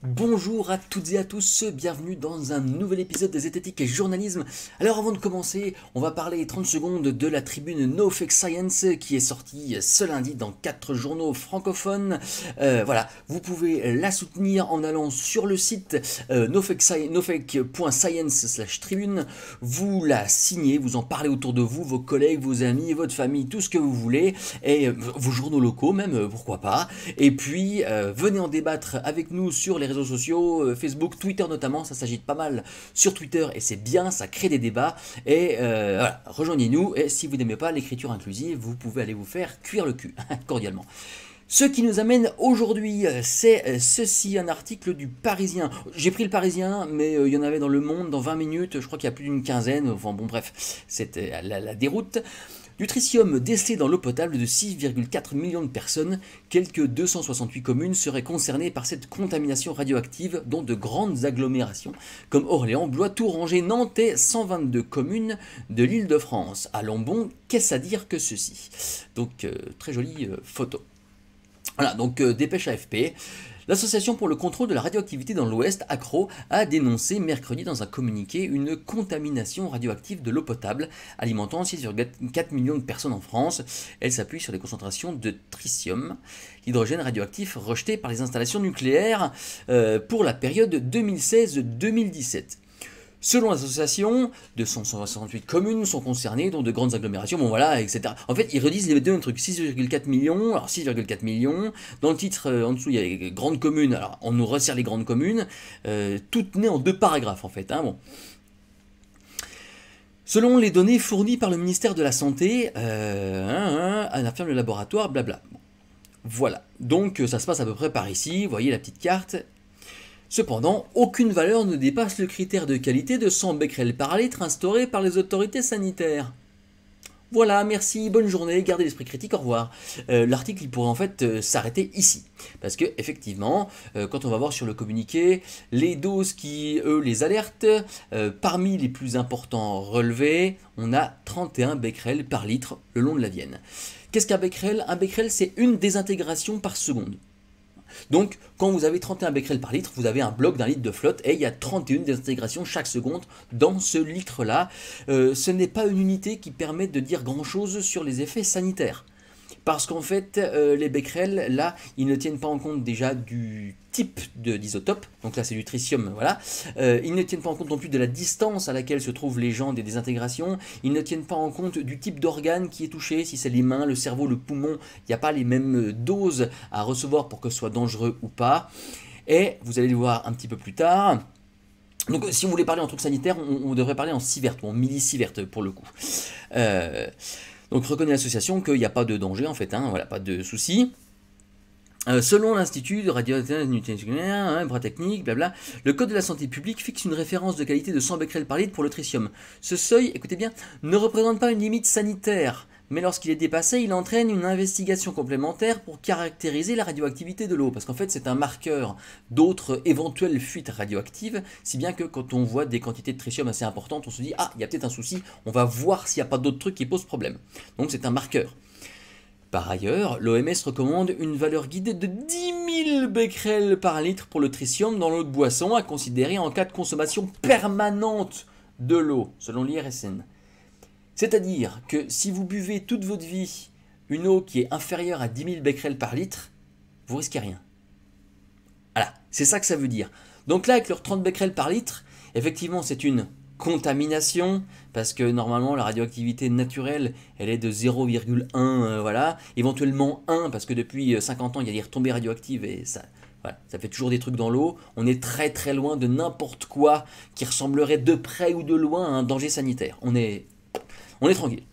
Bonjour à toutes et à tous, bienvenue dans un nouvel épisode de Zététique et Journalisme. Alors avant de commencer, on va parler 30 secondes de la tribune No Fake Science qui est sortie ce lundi dans 4 journaux francophones. Voilà, vous pouvez la soutenir en allant sur le site nofake.science/tribune. Vous la signez, vous en parlez autour de vous, vos collègues, vos amis, votre famille, tout ce que vous voulez, et vos journaux locaux même, pourquoi pas. Et puis, venez en débattre avec nous sur les réseaux sociaux, Facebook, Twitter notamment, ça s'agite pas mal sur Twitter et c'est bien, ça crée des débats. Et voilà, rejoignez-nous. Et si vous n'aimez pas l'écriture inclusive, vous pouvez aller vous faire cuire le cul, cordialement. Ce qui nous amène aujourd'hui, c'est ceci, un article du Parisien. J'ai pris le Parisien, mais il y en avait dans Le Monde, dans 20 minutes, je crois qu'il y a plus d'une quinzaine, enfin bon bref, c'était la déroute. Du tritium décelé dans l'eau potable de 6,4 millions de personnes, quelques 268 communes seraient concernées par cette contamination radioactive, dont de grandes agglomérations comme Orléans, Blois, Touranger, Nantes et 122 communes de l'Île-de-France. Allons bon, qu'est-ce à dire que ceci? Donc très jolie photo. Voilà, donc dépêche AFP. L'Association pour le contrôle de la radioactivité dans l'Ouest, ACRO, a dénoncé mercredi dans un communiqué une contamination radioactive de l'eau potable alimentant 6,4 millions de personnes en France. Elle s'appuie sur les concentrations de tritium, l'hydrogène radioactif rejeté par les installations nucléaires pour la période 2016-2017. Selon l'association, 268 communes sont concernées, dont de grandes agglomérations, bon voilà, etc. En fait, ils redisent les deux trucs, 6,4 millions, alors 6,4 millions, dans le titre en dessous il y a les grandes communes, alors on nous resserre les grandes communes, toutes nées en 2 paragraphes en fait, hein, bon. Selon les données fournies par le ministère de la Santé, affirme le laboratoire, blabla. Bon. Voilà, donc ça se passe à peu près par ici, vous voyez la petite carte. Cependant, aucune valeur ne dépasse le critère de qualité de 100 becquerels par litre instauré par les autorités sanitaires. Voilà, merci, bonne journée, gardez l'esprit critique, au revoir. L'article il pourrait en fait s'arrêter ici. Parce que effectivement, quand on va voir sur le communiqué, les doses qui, eux, les alertent, parmi les plus importants relevés, on a 31 becquerels par litre le long de la Vienne. Qu'est-ce qu'un becquerel? Un becquerel, c'est une désintégration par seconde. Donc, quand vous avez 31 becquerels par litre, vous avez un bloc d'un litre de flotte et il y a 31 désintégrations chaque seconde dans ce litre-là. Ce n'est pas une unité qui permet de dire grand-chose sur les effets sanitaires. Parce qu'en fait, les becquerels, là, ils ne tiennent pas en compte déjà du type d'isotope, donc là c'est du tritium, voilà. Ils ne tiennent pas en compte non plus de la distance à laquelle se trouvent les gens des désintégrations, ils ne tiennent pas en compte du type d'organe qui est touché, si c'est les mains, le cerveau, le poumon, il n'y a pas les mêmes doses à recevoir pour que ce soit dangereux ou pas. Et vous allez le voir un petit peu plus tard. Donc si on voulait parler en truc sanitaire, on devrait parler en sievert ou en millisievert pour le coup. Donc reconnaît l'association qu'il n'y a pas de danger en fait, hein, voilà, pas de souci. Selon l'Institut de radioactivité nucléaire, bras technique, blabla, le Code de la santé publique fixe une référence de qualité de 100 becquerels par litre pour le tritium. Ce seuil, écoutez bien, ne représente pas une limite sanitaire, mais lorsqu'il est dépassé, il entraîne une investigation complémentaire pour caractériser la radioactivité de l'eau, parce qu'en fait c'est un marqueur d'autres éventuelles fuites radioactives, si bien que quand on voit des quantités de tritium assez importantes, on se dit « Ah, il y a peut-être un souci, on va voir s'il n'y a pas d'autres trucs qui posent problème ». Donc c'est un marqueur. Par ailleurs, l'OMS recommande une valeur guidée de 10 000 becquerels par litre pour le tritium dans l'eau de boisson à considérer en cas de consommation permanente de l'eau, selon l'IRSN. C'est-à-dire que si vous buvez toute votre vie une eau qui est inférieure à 10 000 becquerels par litre, vous risquez rien. Voilà, c'est ça que ça veut dire. Donc là, avec leurs 30 becquerels par litre, effectivement, c'est une contamination, parce que normalement la radioactivité naturelle elle est de 0,1, voilà, éventuellement 1 parce que depuis 50 ans il y a des retombées radioactives et ça, voilà, ça fait toujours des trucs dans l'eau. On est très très loin de n'importe quoi qui ressemblerait de près ou de loin à un danger sanitaire. On est tranquille.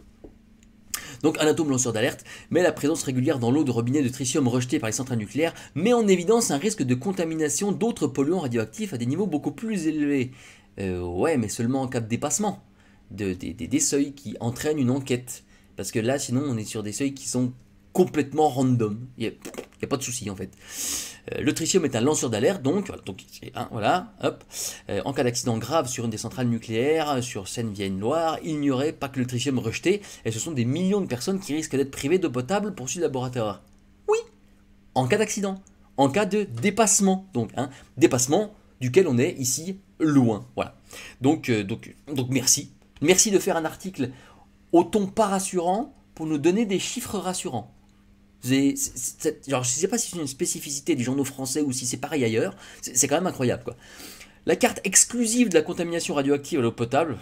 Donc un atome lanceur d'alerte, mais la présence régulière dans l'eau de robinet de tritium rejeté par les centrales nucléaires met en évidence un risque de contamination d'autres polluants radioactifs à des niveaux beaucoup plus élevés. Ouais, mais seulement en cas de dépassement des seuils qui entraînent une enquête. Parce que là, sinon, on est sur des seuils qui sont complètement random. Il n'y a pas de souci, en fait. Le tritium est un lanceur d'alerte, donc voilà, hop. En cas d'accident grave sur une des centrales nucléaires, sur Seine-Vienne-Loire, il n'y aurait pas que le tritium rejeté, et ce sont des millions de personnes qui risquent d'être privées d'eau potable pour ce laboratoire. Oui, en cas d'accident. en cas de dépassement. Donc, dépassement duquel on est ici loin. Voilà. Donc merci. Merci de faire un article au ton pas rassurant pour nous donner des chiffres rassurants. Genre, je ne sais pas si c'est une spécificité des journaux français ou si c'est pareil ailleurs. C'est quand même incroyable, quoi. La carte exclusive de la contamination radioactive à l'eau potable.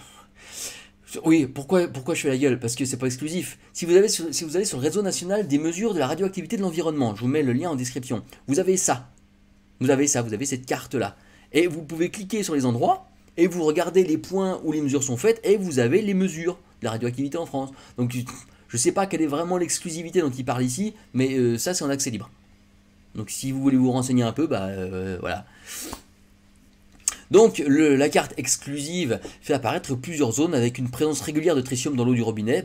Oui, pourquoi je fais la gueule? Parce que c'est pas exclusif. Si vous allez sur le réseau national des mesures de la radioactivité de l'environnement, je vous mets le lien en description. Vous avez ça. Vous avez cette carte-là. Et vous pouvez cliquer sur les endroits et vous regardez les points où les mesures sont faites et vous avez les mesures de la radioactivité en France. Donc je ne sais pas quelle est vraiment l'exclusivité dont il parle ici, mais ça c'est en accès libre. Donc si vous voulez vous renseigner un peu, voilà. Donc la carte exclusive fait apparaître plusieurs zones avec une présence régulière de tritium dans l'eau du robinet.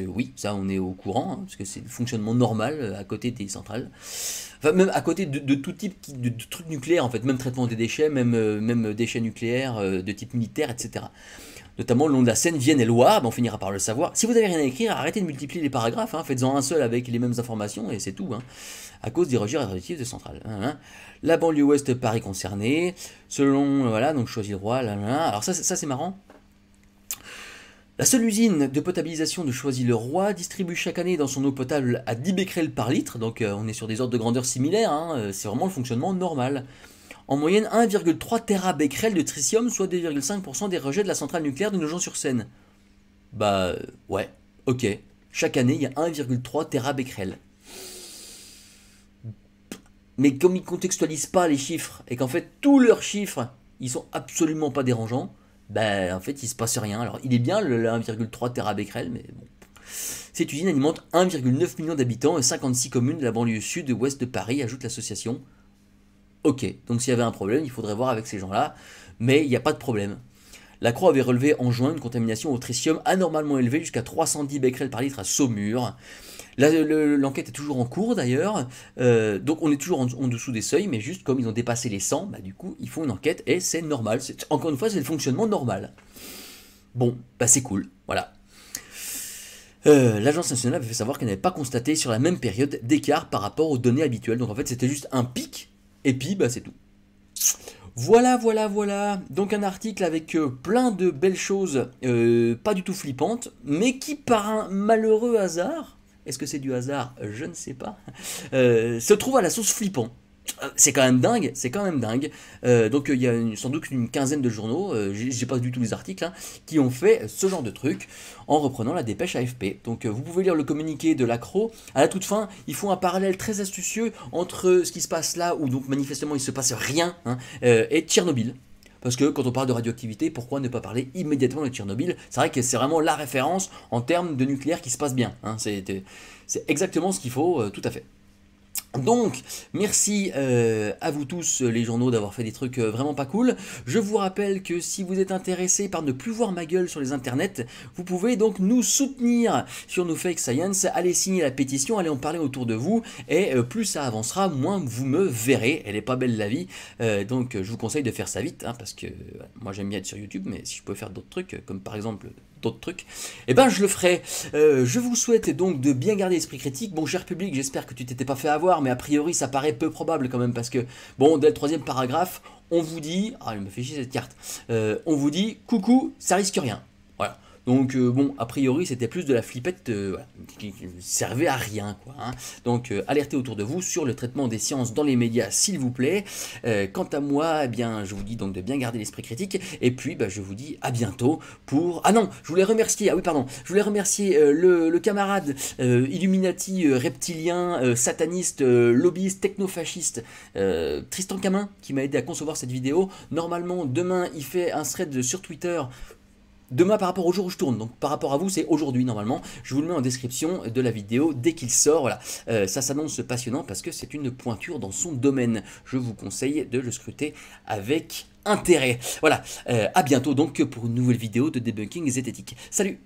Oui, ça on est au courant, parce que c'est le fonctionnement normal à côté des centrales. Enfin, même à côté de tout type de trucs nucléaires, en fait, même traitement des déchets, même déchets nucléaires de type militaire, etc. Notamment le long de la Seine, Vienne et Loire, on finira par le savoir. Si vous n'avez rien à écrire, arrêtez de multiplier les paragraphes, faites-en un seul avec les mêmes informations et c'est tout, à cause des rejets radioactifs de centrales. La banlieue ouest Paris concernée, selon, voilà, donc Choisy-le-Roi, alors ça c'est marrant. La seule usine de potabilisation de Choisy-le-Roi distribue chaque année dans son eau potable à 10 becquerels par litre, donc on est sur des ordres de grandeur similaires, c'est vraiment le fonctionnement normal. En moyenne 1,3 terabecquerel de tritium, soit 2,5% des rejets de la centrale nucléaire de Nogent-sur-Seine. Ouais, ok. Chaque année, il y a 1,3 terabecquerel. Mais comme ils ne contextualisent pas les chiffres, et qu'en fait, tous leurs chiffres, ils sont absolument pas dérangeants, en fait, il se passe rien. Alors, il est bien le 1,3 terabecquerel, mais bon. Cette usine alimente 1,9 million d'habitants et 56 communes de la banlieue sud et ouest de Paris, ajoute l'association. Ok, donc s'il y avait un problème, il faudrait voir avec ces gens-là, mais il n'y a pas de problème. La Croix avait relevé en juin une contamination au tritium anormalement élevée jusqu'à 310 becquerels par litre à Saumur. L'enquête est toujours en cours d'ailleurs, donc on est toujours en dessous des seuils, mais juste comme ils ont dépassé les 100, du coup ils font une enquête et c'est normal. Encore une fois, c'est le fonctionnement normal. Bon, c'est cool, voilà. L'agence nationale avait fait savoir qu'elle n'avait pas constaté sur la même période d'écart par rapport aux données habituelles, donc en fait c'était juste un pic, et puis c'est tout. Voilà. Donc un article avec plein de belles choses, pas du tout flippantes, mais qui par un malheureux hasard, est-ce que c'est du hasard? Je ne sais pas, se trouve à la sauce flippant. C'est quand même dingue, donc il y a sans doute une quinzaine de journaux, j'ai pas du tout les articles, qui ont fait ce genre de truc en reprenant la dépêche AFP. Donc vous pouvez lire le communiqué de l'ACRO. À la toute fin, ils font un parallèle très astucieux entre ce qui se passe là, où donc manifestement il se passe rien, et Tchernobyl. Parce que quand on parle de radioactivité, pourquoi ne pas parler immédiatement de Tchernobyl? C'est vrai que c'est vraiment la référence en termes de nucléaire qui se passe bien. C'est exactement ce qu'il faut, tout à fait. Donc, merci à vous tous les journaux d'avoir fait des trucs vraiment pas cool. Je vous rappelle que si vous êtes intéressé par ne plus voir ma gueule sur les internets, vous pouvez donc nous soutenir sur nos Fake Science. Allez signer la pétition, allez en parler autour de vous, et plus ça avancera, moins vous me verrez. Elle est pas belle la vie, donc je vous conseille de faire ça vite, parce que moi j'aime bien être sur YouTube, mais si je peux faire d'autres trucs, comme par exemple d'autres trucs, je le ferai. Je vous souhaite donc de bien garder l'esprit critique. Bon, cher public, j'espère que tu t'étais pas fait avoir, mais a priori ça paraît peu probable quand même, parce que bon, dès le troisième paragraphe, on vous dit, elle me fait chier cette carte, on vous dit coucou, ça risque rien. Voilà. Donc bon, a priori c'était plus de la flippette qui servait à rien, quoi. Donc alertez autour de vous sur le traitement des sciences dans les médias, s'il vous plaît. Quant à moi, je vous dis donc de bien garder l'esprit critique, et puis je vous dis à bientôt pour... Ah non, je voulais remercier, je voulais remercier le camarade Illuminati, reptilien, sataniste, lobbyiste, technofasciste, Tristan Camin, qui m'a aidé à concevoir cette vidéo. Normalement, demain, il fait un thread sur Twitter. Demain par rapport au jour où je tourne, donc par rapport à vous c'est aujourd'hui normalement, je vous le mets en description de la vidéo dès qu'il sort, voilà. Ça s'annonce passionnant parce que c'est une pointure dans son domaine, je vous conseille de le scruter avec intérêt. Voilà, à bientôt donc pour une nouvelle vidéo de debunking zététique. Salut!